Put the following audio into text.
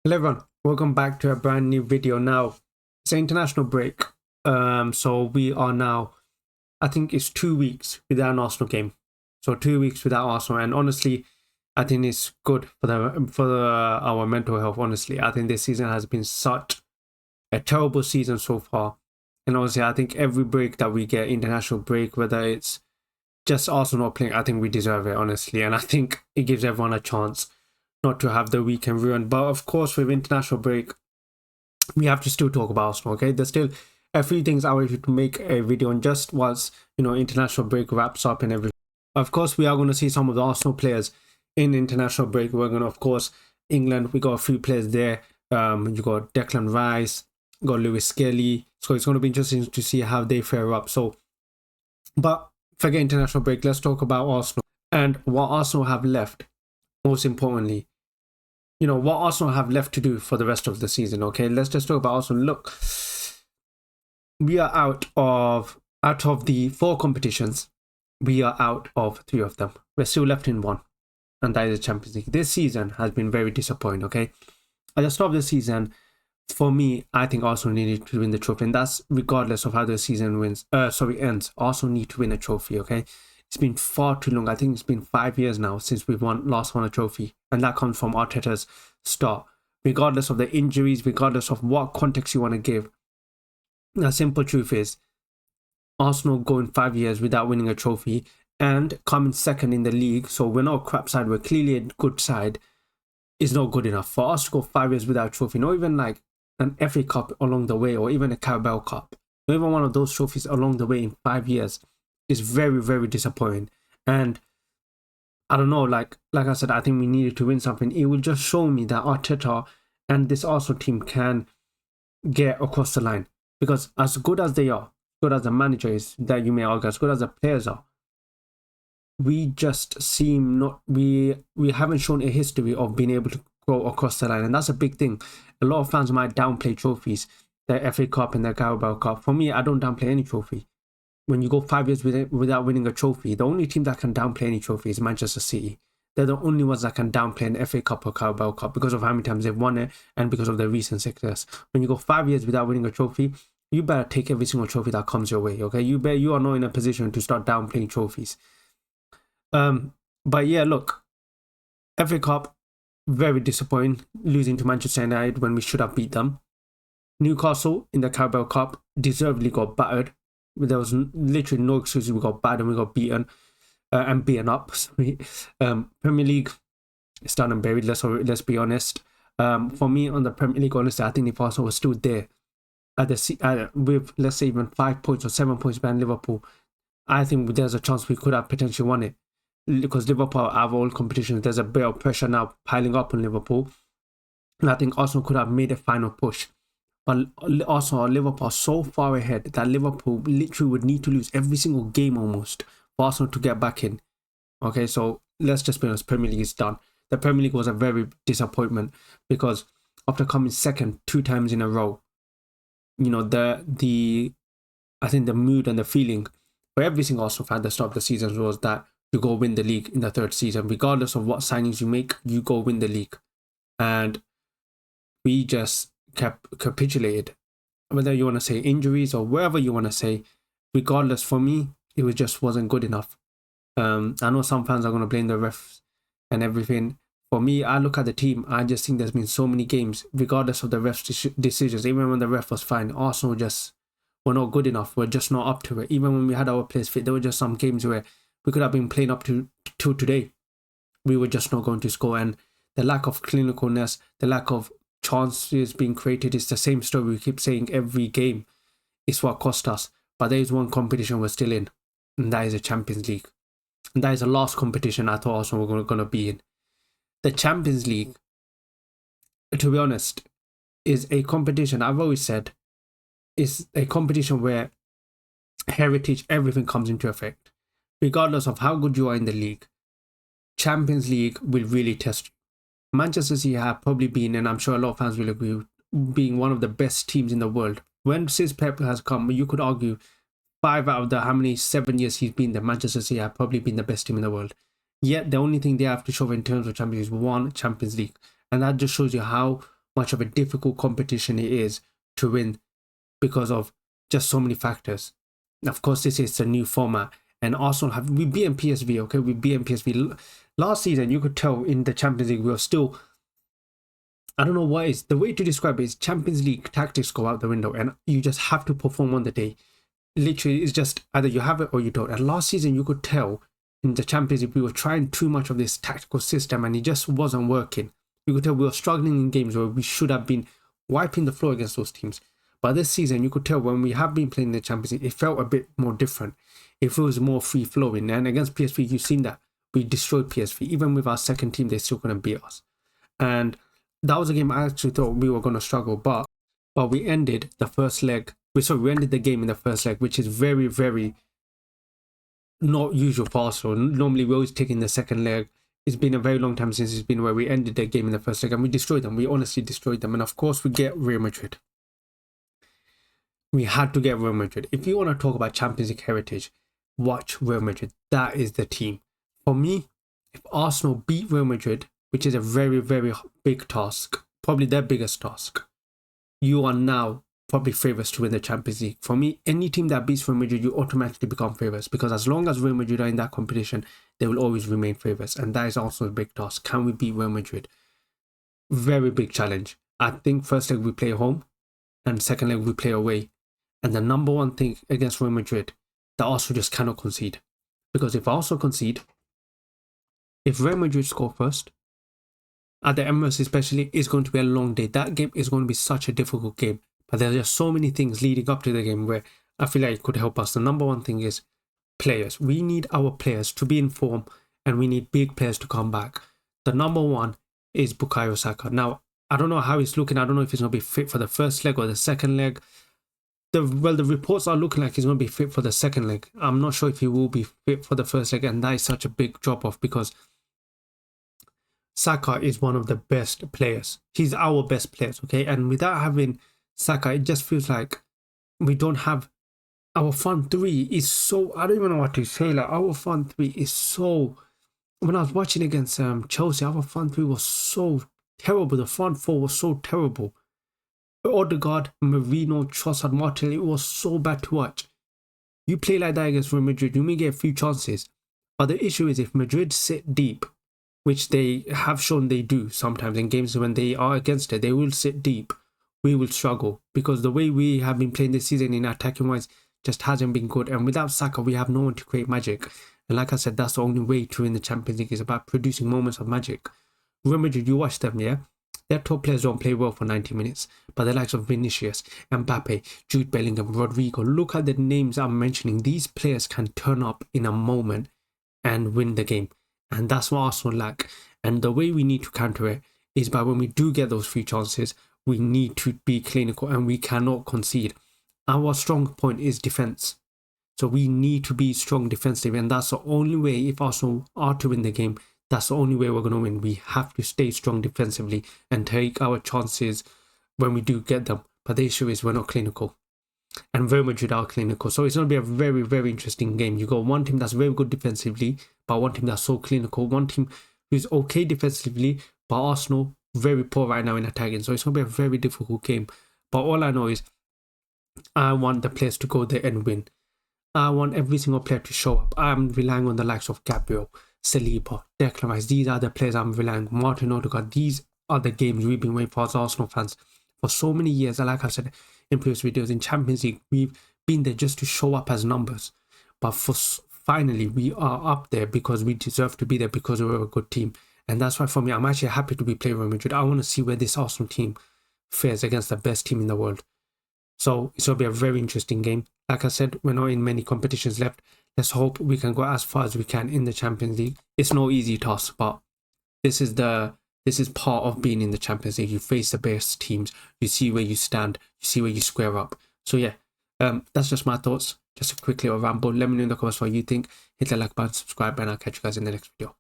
Hello everyone, welcome back to a brand new video. Now it's an international break, so we are now, I think it's 2 weeks without an Arsenal game. So 2 weeks without Arsenal, and honestly I think it's good for our mental health. Honestly, I think this season has been such a terrible season so far, and honestly I think every break that we get, international break, whether it's just Arsenal not playing, I think we deserve it, honestly, and I think it gives everyone a chance not to have the weekend ruined. But of course, with international break, we have to still talk about Arsenal. Okay, there's still a few things I wanted to make a video on just once international break wraps up and everything. Of course, we are going to see some of the Arsenal players in international break. We're going to, of course, England. We got a few players there. You got Declan Rice, got Lewis Skelly. So it's going to be interesting to see how they fare up. So, but forget international break. Let's talk about Arsenal and what Arsenal have left. Most importantly, what Arsenal have left to do for the rest of the season. Okay, let's just talk about Arsenal. Look, we are out of the 4 competitions. We are out of 3 of them. We're still left in 1, and that is the Champions League. This season has been very disappointing. Okay, at the start of the season, for me, I think Arsenal needed to win the trophy, and that's regardless of how the season ends. Arsenal need to win a trophy. Okay, it's been far too long. I think it's been 5 years now since we've last won a trophy, and that comes from Arteta's start. Regardless of the injuries, regardless of what context you want to give, the simple truth is, Arsenal going 5 years without winning a trophy and coming second in the league, so we're not a crap side, we're clearly a good side, is not good enough. For us to go 5 years without a trophy, not even like an FA Cup along the way, or even a Carabao Cup, not even one of those trophies along the way in 5 years, is very, very disappointing. And I don't know, like I said, I think we needed to win something. It will just show me that Arteta and this Arsenal team can get across the line. Because as good as they are, good as the manager is, that you may argue, as good as the players are, we just seem not, we haven't shown a history of being able to go across the line. And that's a big thing. A lot of fans might downplay trophies, the FA Cup and the Carabao Cup. For me, I don't downplay any trophy. When you go 5 years without winning a trophy, the only team that can downplay any trophy is Manchester City. They're the only ones that can downplay an FA Cup or Carabao Cup because of how many times they've won it and because of their recent success. When you go 5 years without winning a trophy, you better take every single trophy that comes your way, okay? You are not in a position to start downplaying trophies. But yeah, look, FA Cup, very disappointing, losing to Manchester United when we should have beat them. Newcastle in the Carabao Cup deservedly got battered. There was literally no excuse. We got bad and we got beaten and beaten up. Sorry. Premier League is done and buried. Let's be honest. For me, on the Premier League, honestly, I think if Arsenal was still there with, let's say, even 5 points or 7 points behind Liverpool, I think there's a chance we could have potentially won it. Because Liverpool, out of all competitions, there's a bit of pressure now piling up on Liverpool, and I think Arsenal could have made a final push. But also Liverpool are so far ahead that Liverpool literally would need to lose every single game almost for Arsenal to get back in. Okay, so let's just be honest, Premier League is done. The Premier League was a very disappointment because after coming second 2 times in a row, I think the mood and the feeling for every single Arsenal fan at the start of the season was that you go win the league in the 3rd season. Regardless of what signings you make, you go win the league. And we just capitulated, whether you want to say injuries or whatever you want to say. Regardless, for me, it wasn't good enough. I know some fans are going to blame the refs and everything. For me, I look at the team, I just think there's been so many games, regardless of the refs' decisions, even when the ref was fine, Arsenal just were not good enough. We're just not up to it. Even when we had our players fit, there were just some games where we could have been playing up to today. We were just not going to score. And the lack of clinicalness, the lack of chances being created is the same story we keep saying every game. It's what cost us. But there is one competition we're still in, and that is the Champions League. And that is the last competition I thought Arsenal were going to be in. The Champions League, to be honest, is a competition, I've always said, is a competition where heritage, everything comes into effect. Regardless of how good you are in the league, Champions League will really test you. Manchester City have probably been, and I'm sure a lot of fans will agree, being one of the best teams in the world. Since Pep has come, you could argue 5 out of the 7 years he's been there, Manchester City have probably been the best team in the world. Yet the only thing they have to show in terms of Champions League is 1 Champions League. And that just shows you how much of a difficult competition it is to win because of just so many factors. Of course, this is a new format, and Arsenal we beat PSV, okay? We beat PSV. Last season, you could tell in the Champions League, we were still, I don't know what is, the way to describe it is Champions League tactics go out the window, and you just have to perform on the day. Literally, it's just either you have it or you don't. And last season, you could tell in the Champions League, we were trying too much of this tactical system, and it just wasn't working. You could tell we were struggling in games where we should have been wiping the floor against those teams. But this season, you could tell when we have been playing the Champions League, it felt a bit more different. It feels more free-flowing. And against PSV, you've seen that. We destroyed PSV. Even with our second team, they still couldn't beat us. And that was a game I actually thought we were going to struggle. But we ended the first leg. We ended the game in the first leg, which is very, very not usual for Arsenal. Normally, we're always taking the second leg. It's been a very long time since it's been where we ended the game in the first leg. And we destroyed them. We honestly destroyed them. And of course, we get Real Madrid. We had to get Real Madrid. If you want to talk about Champions League heritage, watch Real Madrid. That is the team. For me, if Arsenal beat Real Madrid, which is a very, very big task, probably their biggest task, you are now probably favourites to win the Champions League. For me, any team that beats Real Madrid, you automatically become favourites, because as long as Real Madrid are in that competition, they will always remain favourites. And that is also a big task. Can we beat Real Madrid? Very big challenge. I think first leg we play home, and second leg we play away. And the number one thing against Real Madrid, that Arsenal just cannot concede. Because if Arsenal concede, if Real Madrid score first, at the Emirates especially, it's going to be a long day. That game is going to be such a difficult game. But there are just so many things leading up to the game where I feel like it could help us. The number one thing is players. We need our players to be in form, and we need big players to come back. The number one is Bukayo Saka. Now, I don't know how he's looking. I don't know if he's going to be fit for the first leg or the second leg. The reports are looking like he's going to be fit for the second leg. I'm not sure if he will be fit for the first leg, and that is such a big drop-off because Saka is one of the best players. He's our best players, okay? And without having Saka, it just feels like we don't have... Our front three is so... I don't even know what to say. Like, our front three is so... When I was watching against Chelsea, our front three was so terrible. The front four was so terrible. Odegaard, Marino, Trossard, Martinelli, it was so bad to watch. You play like that against Real Madrid, you may get a few chances. But the issue is if Madrid sit deep, which they have shown they do sometimes in games when they are against it, they will sit deep. We will struggle because the way we have been playing this season in attacking wise just hasn't been good. And without Saka, we have no one to create magic. And like I said, that's the only way to win the Champions League is about producing moments of magic. Real Madrid, you watch them, yeah? Their top players don't play well for 90 minutes, but the likes of Vinicius, Mbappe, Jude Bellingham, Rodrigo, look at the names I'm mentioning. These players can turn up in a moment and win the game. And that's what Arsenal lack. And the way we need to counter it is by when we do get those free chances, we need to be clinical and we cannot concede. Our strong point is defence. So we need to be strong defensively, and that's the only way if Arsenal are to win the game. That's the only way we're going to win. We have to stay strong defensively and take our chances when we do get them. But the issue is we're not clinical. And Real Madrid are clinical. So it's going to be a very, very interesting game. You got one team that's very good defensively, but one team that's so clinical. One team who's okay defensively, but Arsenal very poor right now in attacking. So it's going to be a very difficult game. But all I know is I want the players to go there and win. I want every single player to show up. I'm relying on the likes of Gabriel, Saliba, Declan Rice. These are the players I'm relying on. Martin Odegaard. These are the games we've been waiting for as Arsenal fans for so many years. And like I said in previous videos, in Champions League, we've been there just to show up as numbers. But finally, we are up there because we deserve to be there because we're a good team. And that's why for me, I'm actually happy to be playing Real Madrid. I want to see where this Arsenal team fares against the best team in the world. So it's going to be a very interesting game. Like I said, we're not in many competitions left. Let's hope we can go as far as we can in the Champions League. It's no easy task, but this is part of being in the Champions League. You face the best teams. You see where you stand. You see where you square up. So yeah, that's just my thoughts. Just a quick little ramble. Let me know in the comments what you think. Hit the like button, subscribe, and I'll catch you guys in the next video.